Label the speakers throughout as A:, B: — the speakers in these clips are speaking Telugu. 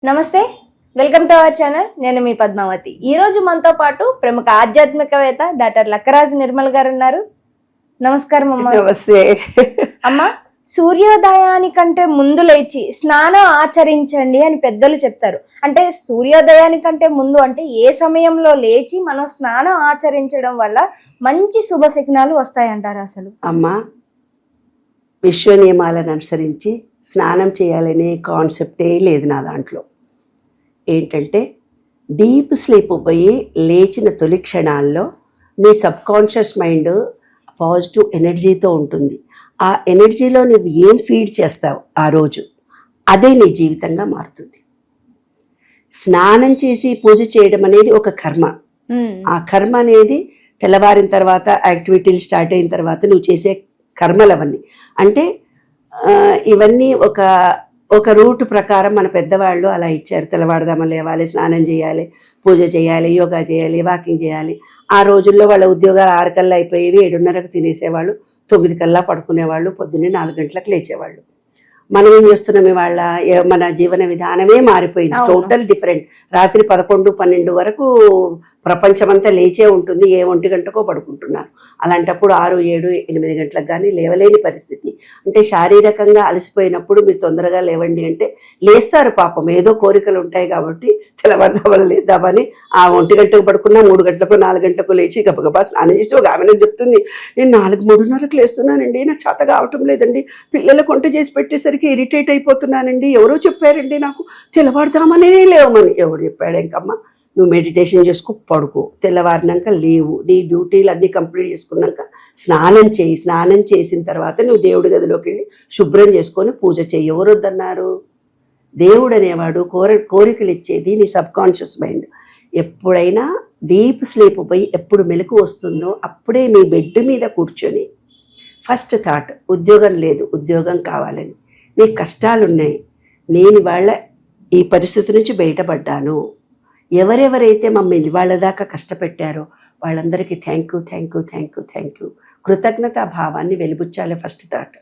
A: నమస్తే, వెల్కమ్ టు అవర్ ఛానల్. నేను మీ పద్మావతి. ఈ రోజు మనతో పాటు ప్రముఖ ఆధ్యాత్మికవేత్త డాక్టర్ లక్కరాజు నిర్మల్ గారు ఉన్నారు. నమస్కారం అమ్మా.
B: నమస్తే
A: అమ్మా, సూర్యోదయానికంటే ముందు లేచి స్నానం ఆచరించండి అని పెద్దలు చెప్తారు. అంటే సూర్యోదయానికంటే ముందు అంటే ఏ సమయంలో లేచి మనం స్నానం ఆచరించడం వల్ల మంచి శుభ శకునాలు వస్తాయంటారు? అసలు
B: అమ్మా, విశ్వ నియమాలను అనుసరించి స్నానం చేయాలనే కాన్సెప్టే లేదు నా దాంట్లో. ఏంటంటే డీప్ స్లీప్ పోయి లేచిన తొలి క్షణాల్లో మీ సబ్కాన్షియస్ మైండ్ పాజిటివ్ ఎనర్జీతో ఉంటుంది. ఆ ఎనర్జీలో నువ్వు ఏం ఫీడ్ చేస్తావు ఆ రోజు, అదే నీ జీవితంగా మారుతుంది. స్నానం చేసి పూజ చేయడం అనేది ఒక కర్మ. ఆ కర్మ అనేది తెల్లవారిన తర్వాత యాక్టివిటీలు స్టార్ట్ అయిన తర్వాత నువ్వు చేసే కర్మలు అవన్నీ. అంటే ఇవన్నీ ఒక రూట్ ప్రకారం మన పెద్దవాళ్ళు అలా ఇచ్చారు. తెల్లవారుదామా లేవాలి, స్నానం చేయాలి, పూజ చేయాలి, యోగా చేయాలి, వాకింగ్ చేయాలి. ఆ రోజుల్లో వాళ్ళ ఉద్యోగాలు 6 కల్లా అయిపోయేవి, 7:30కు తినేసేవాళ్ళు, 9 కల్లా పడుకునేవాళ్ళు, పొద్దున్నే 4 గంటలకు లేచేవాళ్ళు. మనం ఏం చేస్తున్నాం ఇవాళ? మన జీవన విధానమే మారిపోయింది, టోటల్ డిఫరెంట్. రాత్రి 11, 12 వరకు ప్రపంచమంతా లేచే ఉంటుంది, ఏ 1 గంటకో పడుకుంటున్నారు. అలాంటప్పుడు 6, 7, 8 గంటలకు కానీ లేవలేని పరిస్థితి. అంటే శారీరకంగా అలసిపోయినప్పుడు మీరు తొందరగా లేవండి అంటే లేస్తారు పాపం, ఏదో కోరికలు ఉంటాయి కాబట్టి తెల్లవారుదామని లేద్దామని ఆ 1 గంటకు పడుకున్నా 3 గంటలకు 4 గంటలకు లేచి గబగబా స్నానం చేసి ఒక ఆమె చెప్తుంది, నేను 4, 3:30కు లేస్తున్నానండి, నాకు చేత కావటం లేదండి, పిల్లలకు వంట చేసి పెట్టేసరికి ఇరిటేట్ అయిపోతున్నానండి, ఎవరో చెప్పారండి నాకు తెల్లవారుదామనే లేవమని. ఎవరు చెప్పాడు? ఇంకమ్మా, నువ్వు మెడిటేషన్ చేసుకో, పడుకో, తెల్లవారినాక లేవు, నీ డ్యూటీలు అన్నీ కంప్లీట్ చేసుకున్నాక స్నానం చేయి, స్నానం చేసిన తర్వాత నువ్వు దేవుడి గదిలోకి వెళ్ళి శుభ్రం చేసుకొని పూజ చేయి. ఎవరు వద్దన్నారు? దేవుడు అనేవాడు కోరికలు ఇచ్చేది నీ సబ్కాన్షియస్ మైండ్. ఎప్పుడైనా డీప్ స్లీప్ పోయి ఎప్పుడు మెలకు వస్తుందో అప్పుడే మీ బెడ్ మీద కూర్చొని ఫస్ట్ థాట్, ఉద్యోగం లేదు, ఉద్యోగం కావాలని, మీకు కష్టాలు ఉన్నాయి, నేను వాళ్ళ ఈ పరిస్థితి నుంచి బయటపడ్డాను, ఎవరెవరైతే మమ్మల్ని వాళ్ళ దాకా కష్టపెట్టారో వాళ్ళందరికీ థ్యాంక్ యూ కృతజ్ఞతా భావాన్ని వెలిబుచ్చాలి ఫస్ట్ థాట్.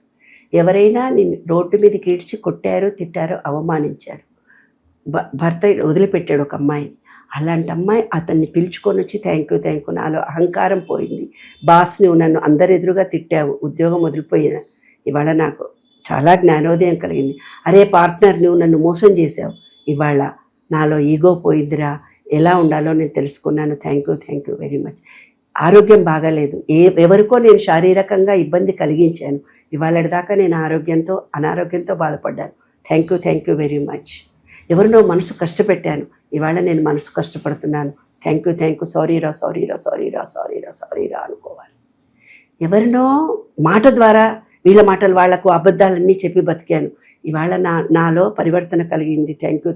B: ఎవరైనా నిన్ను రోడ్డు మీదకి ఈడ్చి కొట్టారో, తిట్టారో, అవమానించారు, భర్త వదిలిపెట్టాడు ఒక అమ్మాయిని, అలాంటి అమ్మాయి అతన్ని పిలుచుకొని వచ్చి థ్యాంక్ యూ నాలో అహంకారం పోయింది, బాస్ నువ్వు నన్ను అందరి ఎదురుగా తిట్టావు, ఉద్యోగం వదిలిపోయిన, ఇవాళ నాకు చాలా జ్ఞానోదయం కలిగింది, అరే పార్ట్నర్ నువ్వు నన్ను మోసం చేసావు, ఇవాళ నాలో ఈగో పోయిందిరా, ఎలా ఉండాలో నేను తెలుసుకున్నాను, థ్యాంక్ యూ వెరీ మచ్. ఆరోగ్యం బాగాలేదు, ఎవరికో నేను శారీరకంగా ఇబ్బంది కలిగించాను, ఇవాళ దాకా నేను అనారోగ్యంతో బాధపడ్డాను, థ్యాంక్ యూ వెరీ మచ్. ఎవరినో మనసు కష్టపెట్టాను, ఇవాళ నేను మనసు కష్టపడుతున్నాను, థ్యాంక్ యూ సారీరా అనుకోవాలి. ఎవరినో మాట ద్వారా వీళ్ళ మాటలు వాళ్లకు అబద్ధాలన్నీ చెప్పి బతికాను, ఇవాళ నాలో పరివర్తన కలిగింది, థ్యాంక్ యూ.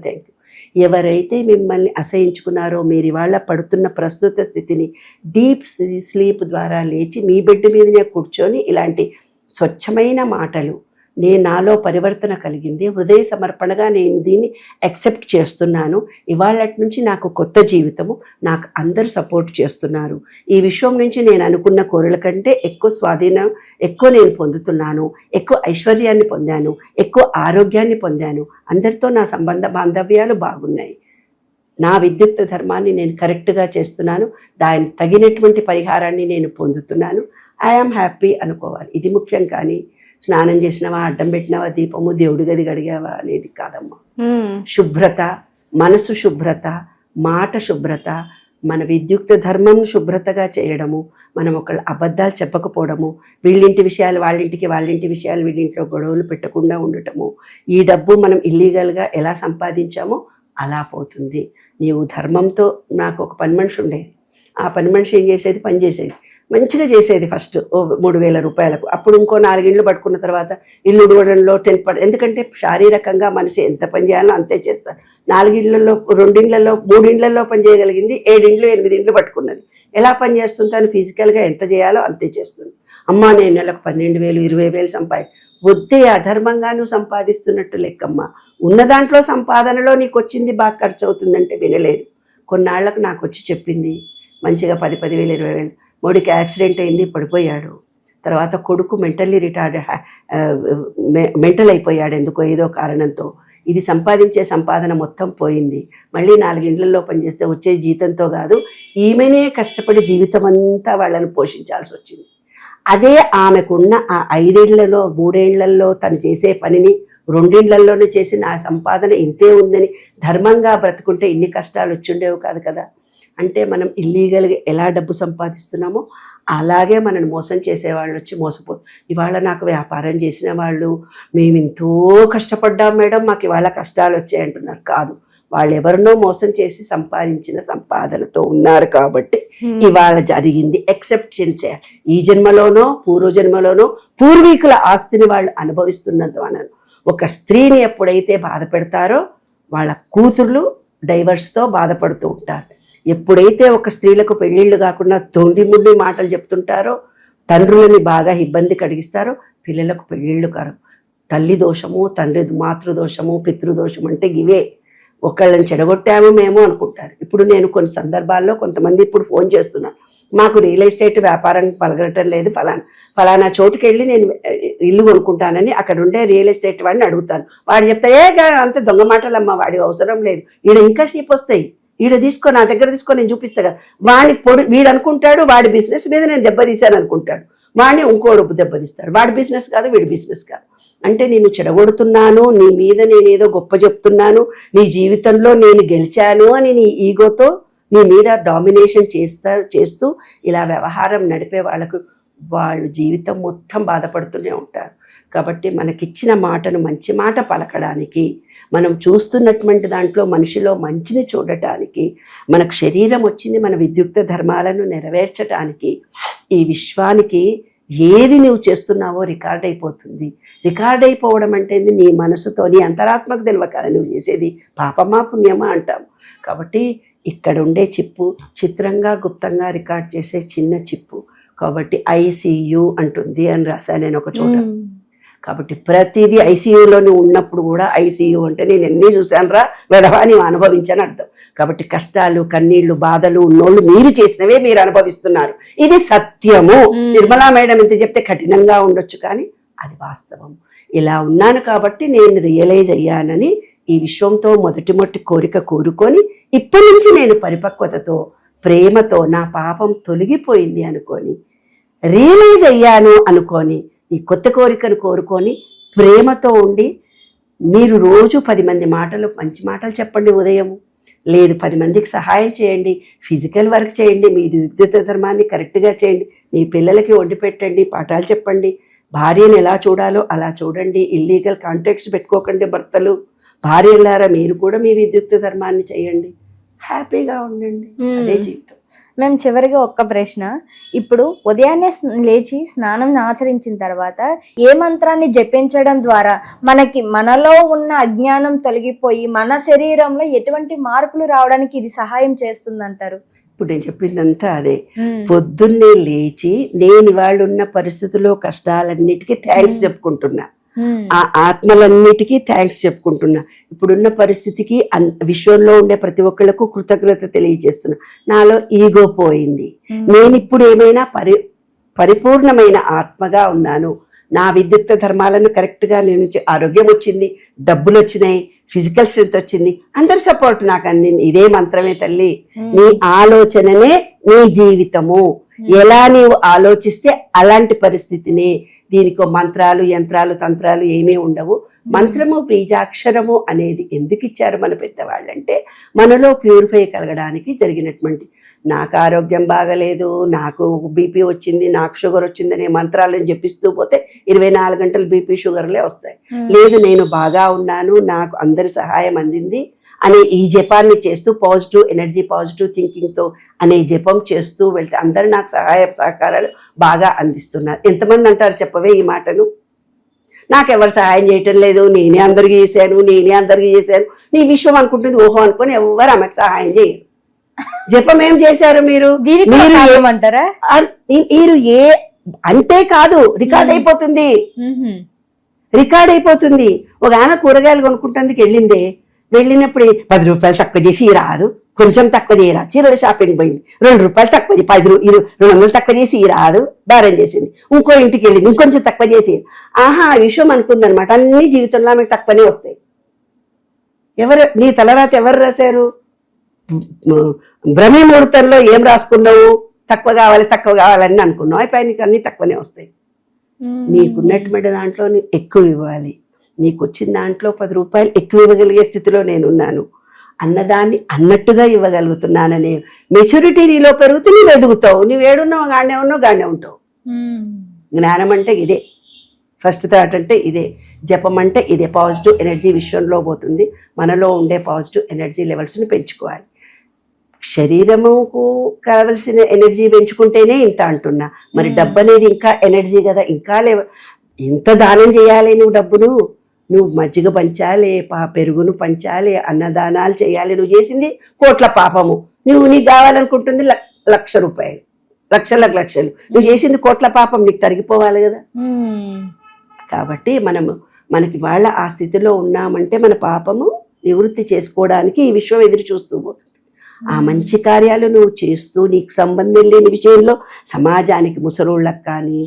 B: ఎవరైతే మిమ్మల్ని అసహించుకున్నారో మీరు ఇవాళ పడుతున్న ప్రస్తుత స్థితిని డీప్ స్లీప్ ద్వారా లేచి మీ బెడ్ మీదనే కూర్చొని ఇలాంటి స్వచ్ఛమైన మాటలు, నాలో పరివర్తన కలిగింది, హృదయ సమర్పణగా నేను దీన్ని యాక్సెప్ట్ చేస్తున్నాను, ఇవాళటి నుంచి నాకు కొత్త జీవితము, నాకు అందరూ సపోర్ట్ చేస్తున్నారు, ఈ విశ్వం నుంచి నేను అనుకున్న కోరికల కంటే ఎక్కువ స్వాధీనం ఎక్కువ నేను పొందుతున్నాను, ఎక్కువ ఐశ్వర్యాన్ని పొందాను, ఎక్కువ ఆరోగ్యాన్ని పొందాను, అందరితో నా సంబంధ బాంధవ్యాలు బాగున్నాయి, నా విద్యుక్త ధర్మాన్ని నేను కరెక్ట్గా చేస్తున్నాను, దానికి తగినటువంటి పరిహారాన్ని నేను పొందుతున్నాను, ఐఆమ్ హ్యాపీ అనుకోవాలి. ఇది ముఖ్యం. కానీ స్నానం చేసినావా, అడ్డం పెట్టినావా దీపము, దేవుడి గది గడిగావా అనేది కాదమ్మా. శుభ్రత, మనసు శుభ్రత, మాట శుభ్రత, మన విద్యుక్త ధర్మం శుభ్రతగా చేయడము, మనం ఒకళ్ళ అబద్ధాలు చెప్పకపోవడము, వీళ్ళింటి విషయాలు వాళ్ళింటి విషయాలు వీళ్ళింట్లో గొడవలు పెట్టకుండా ఉండటము, ఈ డబ్బు మనం ఇల్లీగల్గా ఎలా సంపాదించామో అలా పోతుంది. నీవు ధర్మంతో, నాకు ఒక పని మనిషి ఉండేది, ఆ పని మనిషి ఏం చేసేది, పని చేసేది, మంచిగా చేసేది, ఫస్ట్ 3,000 రూపాయలకు, అప్పుడు ఇంకో 4 ఇళ్ళు పట్టుకున్న తర్వాత ఇల్లు ఉడవడంలో 10%, ఎందుకంటే శారీరకంగా మనిషి ఎంత పని చేయాలో అంతే చేస్తారు. 4 ఇళ్లలో 2 ఇళ్లలో 3 ఇళ్లలో పని చేయగలిగింది, 7 ఇండ్లు 8 ఇండ్లు పట్టుకున్నది. ఎలా పని చేస్తుంటాను, ఫిజికల్గా ఎంత చేయాలో అంతే చేస్తుంది. అమ్మ నేను నెలకు 12,000 20,000 సంపాది, వద్దే, అధర్మంగా నువ్వు సంపాదిస్తున్నట్టు లెక్కమ్మ. ఉన్న దాంట్లో సంపాదనలో నీకు వచ్చింది బాగా ఖర్చు అవుతుందంటే వినలేదు. కొన్నాళ్లకు నాకు వచ్చి చెప్పింది, మంచిగా 10,000 20,000. మోడీకి యాక్సిడెంట్ అయింది, పడిపోయాడు, తర్వాత కొడుకు మెంటల్ అయిపోయాడు ఎందుకో ఏదో కారణంతో, ఇది సంపాదించే సంపాదన మొత్తం పోయింది, మళ్ళీ 4 ఇండ్లలో పనిచేస్తే వచ్చే జీతంతో కాదు, ఈమెనే కష్టపడి జీవితం అంతా వాళ్ళని పోషించాల్సి వచ్చింది. అదే ఆమెకున్న ఆ 5 ఏళ్లలో 3 ఏళ్లలో తను చేసే పనిని 2 ఇండ్లలోనే చేసి నా సంపాదన ఇంతే ఉందని ధర్మంగా బ్రతుకుంటే ఇన్ని కష్టాలు వచ్చిండేవి కాదు కదా. అంటే మనం ఇల్లీగల్గా ఎలా డబ్బు సంపాదిస్తున్నామో అలాగే మనల్ని మోసం చేసేవాళ్ళు వచ్చి ఇవాళ నాకు వ్యాపారం చేసిన వాళ్ళు మేము ఎంతో కష్టపడ్డాం మేడం, మాకు ఇవాళ కష్టాలు వచ్చాయి అంటున్నారు. కాదు, వాళ్ళు ఎవరినో మోసం చేసి సంపాదించిన సంపాదనతో ఉన్నారు కాబట్టి ఇవాళ జరిగింది. ఎక్సెప్షన్ చేయాలి. ఈ జన్మలోనో పూర్వజన్మలోనో పూర్వీకుల ఆస్తిని వాళ్ళు అనుభవిస్తున్నందువలన ఒక స్త్రీని ఎప్పుడైతే బాధ పెడతారో వాళ్ళ కూతుర్లు డైవర్స్తో బాధపడుతూ ఉంటారు. ఎప్పుడైతే ఒక స్త్రీలకు పెళ్ళిళ్ళు కాకుండా తొండి మాటలు చెప్తుంటారో, తండ్రులని బాగా ఇబ్బంది కలిగిస్తారో, పిల్లలకు పెళ్ళిళ్ళు కారు. తల్లి దోషము, తండ్రి మాతృదోషము, పితృదోషం అంటే ఇవే. ఒకళ్ళని చెడగొట్టాము మేము అనుకుంటారు. ఇప్పుడు నేను కొన్ని సందర్భాల్లో కొంతమంది ఇప్పుడు ఫోన్ చేస్తున్నాను, మాకు రియల్ ఎస్టేట్ వ్యాపారం పలగటం లేదు, ఫలానా చోటుకి వెళ్ళి నేను ఇల్లు కొనుక్కుంటానని అక్కడ ఉండే రియల్ ఎస్టేట్ వాడిని అడుగుతాను. వాడు చెప్తా అంతే దొంగ మాటలమ్మా, వాడి అవసరం లేదు, ఈడ ఇంకా షీప్ వస్తాయి, ఈడ తీసుకో, నా దగ్గర తీసుకో, నేను చూపిస్తా కదా. వీడు అనుకుంటాడు వాడి బిజినెస్ మీద నేను దెబ్బతీశాను అనుకుంటాడు, వాడిని ఇంకోడు దెబ్బతీస్తాడు. వాడి బిజినెస్ కాదు, వీడి బిజినెస్ కాదు. అంటే నేను చెడగొడుతున్నాను, నీ మీద నేనేదో గొప్ప చెప్తున్నాను, నీ జీవితంలో నేను గెలిచాను అని నీ ఈగోతో నీ మీద డామినేషన్ చేస్తూ ఇలా వ్యవహారం నడిపే వాళ్ళు జీవితం మొత్తం బాధపడుతూనే ఉంటారు. కాబట్టి మనకిచ్చిన మాటను మంచి మాట పలకడానికి, మనం చూస్తున్నటువంటి దాంట్లో మనిషిలో మంచిని చూడటానికి, మనకు శరీరం వచ్చింది మన విద్యుక్త ధర్మాలను నెరవేర్చడానికి, ఈ విశ్వానికి ఏది నువ్వు చేస్తున్నావో రికార్డ్ అయిపోతుంది. రికార్డ్ అయిపోవడం అంటే నీ మనసుతో, నీ అంతరాత్మకు తెలియక కదా నువ్వు చేసేది, పాపమా పుణ్యమా అంటాం. కాబట్టి ఇక్కడ ఉండే చిప్పు చిత్రంగా గుప్తంగా రికార్డ్ చేసే చిన్న చిప్పు. కాబట్టి ICU అంటుంది అని రాశాను నేను ఒక చోట. కాబట్టి ప్రతిదీ ICUలోనే ఉన్నప్పుడు కూడా ICU అంటే నేను ఎన్ని చూశాను రా వెధవా, నీవు అనుభవించని అర్థం. కాబట్టి కష్టాలు, కన్నీళ్లు, బాధలు ఉన్నోళ్ళు మీరు చేసినవే మీరు అనుభవిస్తున్నారు. ఇది సత్యము. నిర్మలా మేడం ఎంత చెప్తే కఠినంగా ఉండొచ్చు, కానీ అది వాస్తవం. ఇలా ఉన్నాను కాబట్టి నేను రియలైజ్ అయ్యానని ఈ విశ్వంతో మొదటి కోరిక కోరుకొని ఇప్పటి నుంచి నేను పరిపక్వతతో, ప్రేమతో నా పాపం తొలగిపోయింది అనుకొని, రియలైజ్ అయ్యాను అనుకొని, ఈ కొత్త కోరికను కోరుకొని ప్రేమతో ఉండి, మీరు రోజు 10 మంది మంచి మాటలు చెప్పండి. ఉదయము లేదు 10 మందికి సహాయం చేయండి, ఫిజికల్ వర్క్ చేయండి, మీ విద్యుత్ ధర్మాన్ని కరెక్ట్గా చేయండి, మీ పిల్లలకి వండి పెట్టండి, పాఠాలు చెప్పండి, భార్యను ఎలా చూడాలో అలా చూడండి, ఇల్లీగల్ కాంటాక్ట్స్ పెట్టుకోకండి భర్తలు. భార్యలారా మీరు కూడా మీ విద్యుత్ ధర్మాన్ని చేయండి, హ్యాపీగా ఉండండి, అదే జీవితం.
A: మేము చివరిగా ఒక్క ప్రశ్న. ఇప్పుడు ఉదయాన్నే లేచి స్నానం ఆచరించిన తర్వాత ఏ మంత్రాన్ని జపించడం ద్వారా మనలో ఉన్న అజ్ఞానం తొలగిపోయి మన శరీరంలో ఎటువంటి మార్పులు రావడానికి ఇది సహాయం చేస్తుందంటారు?
B: ఇప్పుడు నేను చెప్పిందంతా అదే. పొద్దున్నే లేచి నేను ఇవాళ ఉన్న పరిస్థితుల్లో కష్టాలన్నిటికీ థ్యాంక్స్ చెప్పుకుంటున్నా, ఆ ఆత్మలన్నిటికీ థ్యాంక్స్ చెప్పుకుంటున్నా, ఇప్పుడున్న పరిస్థితికి విశ్వంలో ఉండే ప్రతి ఒక్కళ్ళకు కృతజ్ఞత తెలియజేస్తున్నా. నాలో ఈగో పోయింది, నేను ఇప్పుడు ఏమైనా పరిపూర్ణమైన ఆత్మగా ఉన్నాను, నా విద్యుక్త ధర్మాలను కరెక్ట్గా నేను ఆరోగ్యం వచ్చింది, డబ్బులు వచ్చినాయి, ఫిజికల్ స్ట్రెంత్ వచ్చింది, అందరి సపోర్ట్ నాకు అందింది. ఇదే మంత్రమే తల్లి. నీ ఆలోచననే నీ జీవితము. ఎలా నీవు ఆలోచిస్తే అలాంటి పరిస్థితిని. దీనికో మంత్రాలు, యంత్రాలు, తంత్రాలు ఏమీ ఉండవు. మంత్రము, బీజాక్షరము అనేది ఎందుకు ఇచ్చారు మన పెద్దవాళ్ళంటే మనలో ప్యూరిఫై కలగడానికి జరిగినటువంటి. నాకు ఆరోగ్యం బాగలేదు, నాకు బీపీ వచ్చింది, నాకు షుగర్ వచ్చిందనే మంత్రాలను జపిస్తూ పోతే 24 గంటలు బీపీ షుగర్లే వస్తాయి. లేదు నేను బాగా ఉన్నాను, నాకు అందరి సహాయం అందింది అనే ఈ జపాన్ని చేస్తూ, పాజిటివ్ ఎనర్జీ, పాజిటివ్ థింకింగ్తో అనే జపం చేస్తూ వెళ్తే అందరూ నాకు సహకారాలు బాగా అందిస్తున్నారు. ఎంతమంది అంటారు చెప్పవే ఈ మాటను? నాకెవరు సహాయం చేయటం లేదు, నేనే అందరికీ చేశాను, నీ విశ్వం అనుకుంటుంది ఓహో అనుకొని ఎవరు ఆమెకు సహాయం చేయరు. జపం ఏం చేశారు మీరు?
A: ఏమంటారా?
B: మీరు అంటే కాదు, రికార్డ్ అయిపోతుంది. ఒక ఆమె కూరగాయలు కొనుక్కుంటందుకు వెళ్ళినప్పుడు 10 రూపాయలు తక్కువ చేసి రాదు, కొంచెం తక్కువ చేయరా. చీరల షాపింగ్ పోయింది, 2 రూపాయలు తక్కువ 200 తక్కువ చేసి రాదు, బేరం చేసింది. ఇంకో ఇంటికి వెళ్ళింది, ఇంకొంచెం తక్కువ చేసి. ఆహా, ఆ విషయం అనుకుందనమాట. అన్ని జీవితంలో ఆమెకు తక్కువనే వస్తాయి. నీ తలరాత ఎవరు రాశారు? బ్రహ్మ ముహూర్తంలో ఏం రాసుకున్నావు? తక్కువ కావాలని అనుకున్నావు, అయిపోయి నీకు అన్ని తక్కువనే వస్తాయి. నీకున్నటువంటి దాంట్లో నువ్వు ఎక్కువ ఇవ్వాలి. నీకు వచ్చిన దాంట్లో 10 రూపాయలు ఎక్కువ ఇవ్వగలిగే స్థితిలో నేనున్నాను, అన్నదాన్ని అన్నట్టుగా ఇవ్వగలుగుతున్నాననే మెచ్యూరిటీ నీలో పెరిగితే నువ్వు ఎదుగుతావు. నువ్వు ఏడున్నావు, గానే ఉంటావు. జ్ఞానం అంటే ఇదే, ఫస్ట్ థాట్ అంటే ఇదే, జపం అంటే ఇదే. పాజిటివ్ ఎనర్జీ విశ్వంలో పోతుంది, మనలో ఉండే పాజిటివ్ ఎనర్జీ లెవెల్స్ని పెంచుకోవాలి. శరీరముకు కావలసిన ఎనర్జీ పెంచుకుంటేనే ఇంత అంటున్నా, మరి డబ్బు అనేది ఇంకా ఎనర్జీ కదా, ఇంకా ఇంత దానం చేయాలి. నువ్వు మజ్జిగ పంచాలి, పెరుగును పంచాలి, అన్నదానాలు చేయాలి. నువ్వు చేసింది కోట్ల పాపము. నీకు కావాలనుకుంటుంది 1,00,000 రూపాయలు, లక్షలు. నువ్వు చేసింది కోట్ల పాపం, నీకు తరిగిపోవాలి కదా. కాబట్టి మనకి వాళ్ళ ఆ స్థితిలో ఉన్నామంటే మన పాపము నివృత్తి చేసుకోవడానికి ఈ విశ్వం ఎదురు చూస్తూ పోతుంది. ఆ మంచి కార్యాలు నువ్వు చేస్తూ నీకు సంబంధం లేని విషయంలో సమాజానికి ముసలోళ్ళకి కానీ,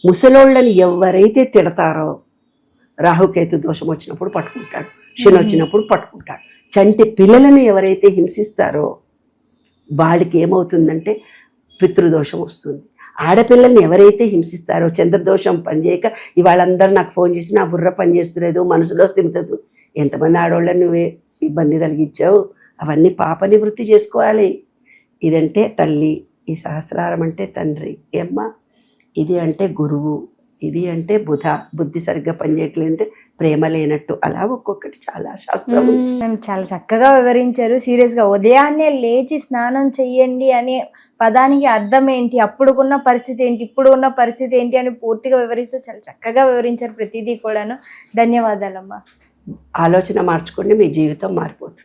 B: ముసలోళ్ళని ఎవరైతే తిడతారో, రాహుకేతు దోషం వచ్చినప్పుడు పట్టుకుంటాడు, శని వచ్చినప్పుడు పట్టుకుంటాడు. చంటి పిల్లలను ఎవరైతే హింసిస్తారో వాళ్ళకి ఏమవుతుందంటే పితృదోషం వస్తుంది. ఆడపిల్లల్ని ఎవరైతే హింసిస్తారో చంద్రదోషం పనిచేయక ఇవాళందరూ నాకు ఫోన్ చేసి నా బుర్ర పనిచేస్తలేదు, మనసులో స్థిమితదు, ఎంతమంది ఆడవాళ్ళని నువ్వే ఇబ్బంది కలిగించావు, అవన్నీ పాప నివృత్తి చేసుకోవాలి. ఇదంటే తల్లి, ఈ సహస్రారం అంటే తండ్రి, ఏమ్మా ఇది అంటే గురువు, ఇది అంటే బుద్ధి సరిగ్గా పనిచేయట్లేదంటే ప్రేమ లేనట్టు. అలా ఒక్కొక్కటి చాలా శాస్త్రం.
A: చాలా చక్కగా వివరించారు. సీరియస్గా ఉదయాన్నే లేచి స్నానం చెయ్యండి అనే పదానికి అర్థం ఏంటి, అప్పుడుకున్న పరిస్థితి ఏంటి, ఇప్పుడు ఉన్న పరిస్థితి ఏంటి అని పూర్తిగా వివరిస్తూ చాలా చక్కగా వివరించారు ప్రతిదీ కూడాను. ధన్యవాదాలమ్మా.
B: ఆలోచన మార్చుకోండి, మీ జీవితం మారిపోతుంది.